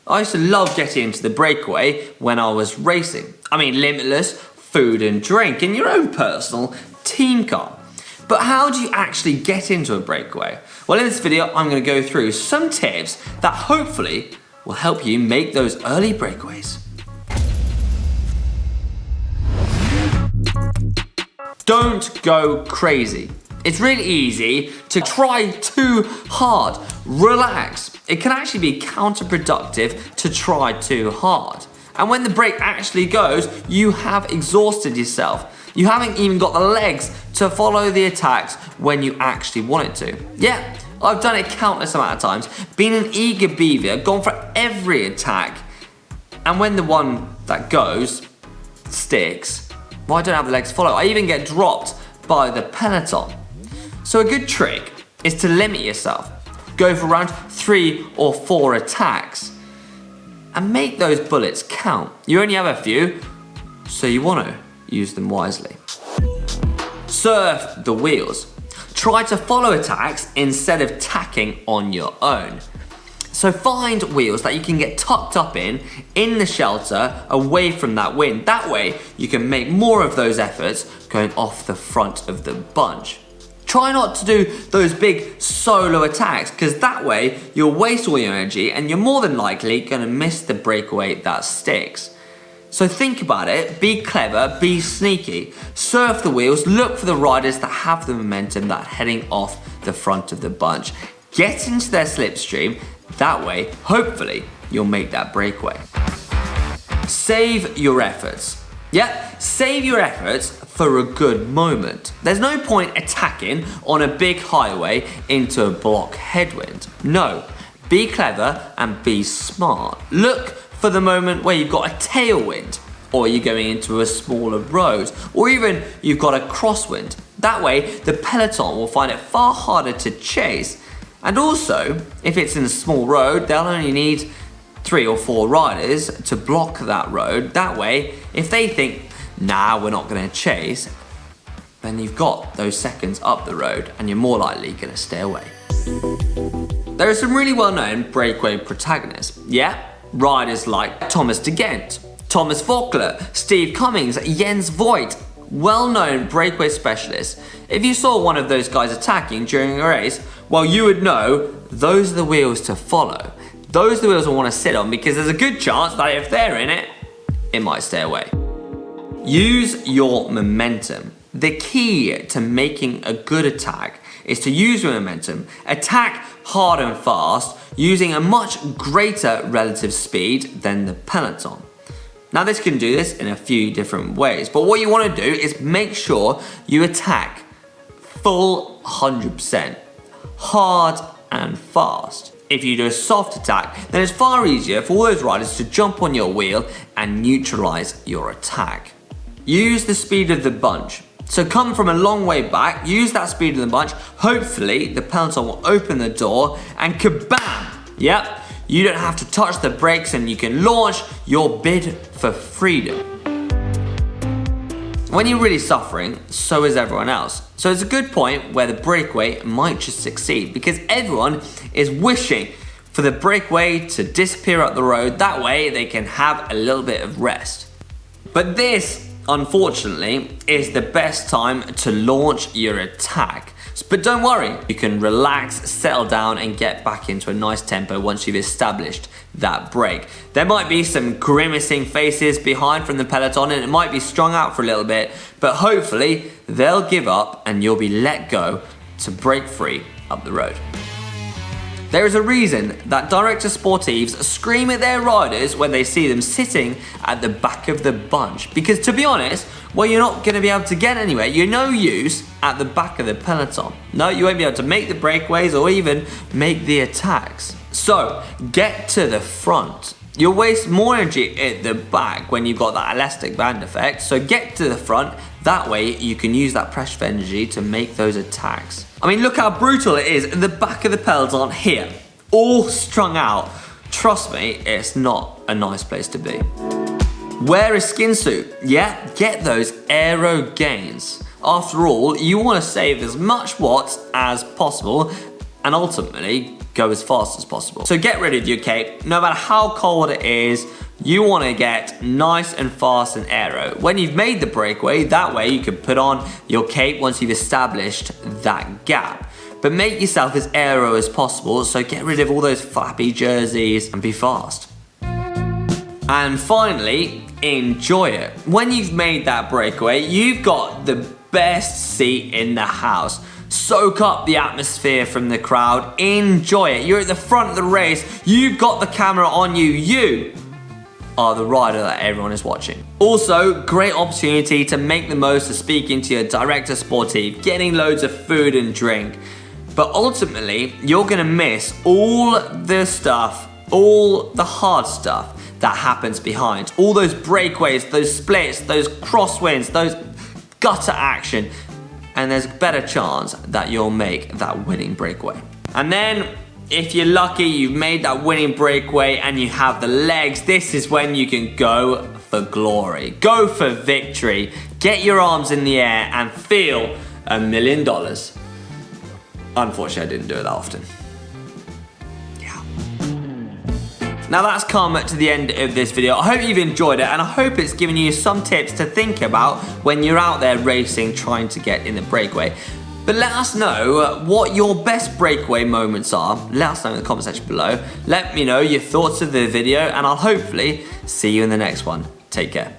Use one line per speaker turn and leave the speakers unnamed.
I used to love getting into the Breakaway when I was racing. I mean, limitless, food and drink, and your own personal team car. But how do you actually get into a Breakaway? Well, in this video, I'm going to go through some tips that hopefully will help you make those early breakaways. Don't go crazy. It's really easy to try too hard. Relax. It can actually be counterproductive to try too hard. And when the break actually goes, you have exhausted yourself. You haven't even got the legs to follow the attacks when you actually wanted to. Yeah, I've done it countless amount of times. Been an eager beaver, gone for every attack. And when the one that goes sticks, well, I don't have the legs to follow. I even get dropped by the peloton. So a good trick is to limit yourself. Go for around 3 or 4 attacks and make those bullets count. You only have a few, so you want to use them wisely. Surf the wheels. Try to follow attacks instead of tacking on your own. So find wheels that you can get tucked up in the shelter, away from that wind. That way you can make more of those efforts going off the front of the bunch. Try not to do those big solo attacks, because that way you'll waste all your energy and you're more than likely going to miss the breakaway that sticks. So think about it, be clever, be sneaky, surf the wheels, look for the riders that have the momentum that are heading off the front of the bunch. Get into their slipstream, that way, hopefully, you'll make that breakaway. Save your efforts. Yeah, save your efforts for a good moment. There's no point attacking on a big highway into a block headwind. No, be clever and be smart. Look for the moment where you've got a tailwind, or you're going into a smaller road, or even you've got a crosswind. That way, the peloton will find it far harder to chase. And also, if it's in a small road, they'll only need 3 or 4 riders to block that road. That way, if they think, nah, we're not going to chase, then you've got those seconds up the road and you're more likely going to stay away. There are some really well-known breakaway protagonists. Yeah, riders like Thomas de Gent, Thomas Voeckler, Steve Cummings, Jens Voigt, well-known breakaway specialists. If you saw one of those guys attacking during a race, well, you would know those are the wheels to follow. Those are the wheels I want to sit on, because there's a good chance that if they're in it, it might stay away. Use your momentum. The key to making a good attack is to use your momentum, attack hard and fast, using a much greater relative speed than the peloton. Now, this can do this in a few different ways, but what you want to do is make sure you attack full 100%, hard and fast. If you do a soft attack, then it's far easier for all those riders to jump on your wheel and neutralize your attack. Use the speed of the bunch. So come from a long way back, use that speed of the bunch. Hopefully the peloton will open the door and kabam! Yep, you don't have to touch the brakes and you can launch your bid for freedom. When you're really suffering, so is everyone else. So it's a good point where the breakaway might just succeed, because everyone is wishing for the breakaway to disappear up the road. That way they can have a little bit of rest. But this, unfortunately, is the best time to launch your attack. But don't worry, you can relax, settle down and get back into a nice tempo once you've established that break. There might be some grimacing faces behind from the peloton and it might be strung out for a little bit, but hopefully they'll give up and you'll be let go to break free up the road. There is a reason that director sportives scream at their riders when they see them sitting at the back of the bunch. Because to be honest, well, you're not going to be able to get anywhere. You're no use at the back of the peloton. No, you won't be able to make the breakaways or even make the attacks. So get to the front. You'll waste more energy at the back when you've got that elastic band effect. So get to the front. That way you can use that pressure of energy to make those attacks. I mean, look how brutal it is at the back of the peloton here, all strung out. Trust me, it's not a nice place to be. Wear a skin suit. Yeah, get those aero gains. After all, you want to save as much watts as possible and ultimately go as fast as possible. So get rid of your cape. No matter how cold it is, you want to get nice and fast and aero. When you've made the breakaway, that way you can put on your cape once you've established that gap. But make yourself as aero as possible, so get rid of all those flappy jerseys and be fast. And finally, enjoy it. When you've made that breakaway, you've got the best seat in the house. Soak up the atmosphere from the crowd, enjoy it. You're at the front of the race, you've got the camera on you, you are the rider that everyone is watching. Also, great opportunity to make the most of speaking to your director sportive, getting loads of food and drink. But ultimately, you're gonna miss all the stuff, all the hard stuff that happens behind. All those breakaways, those splits, those crosswinds, those gutter action. And there's a better chance that you'll make that winning breakaway. And then, if you're lucky, you've made that winning breakaway and you have the legs, this is when you can go for glory. Go for victory. Get your arms in the air and feel $1 million. Unfortunately, I didn't do it that often. Yeah. Now that's come to the end of this video. I hope you've enjoyed it and I hope it's given you some tips to think about when you're out there racing, trying to get in the breakaway. But let us know what your best breakaway moments are. Let us know in the comment section below. Let me know your thoughts of the video and I'll hopefully see you in the next one. Take care.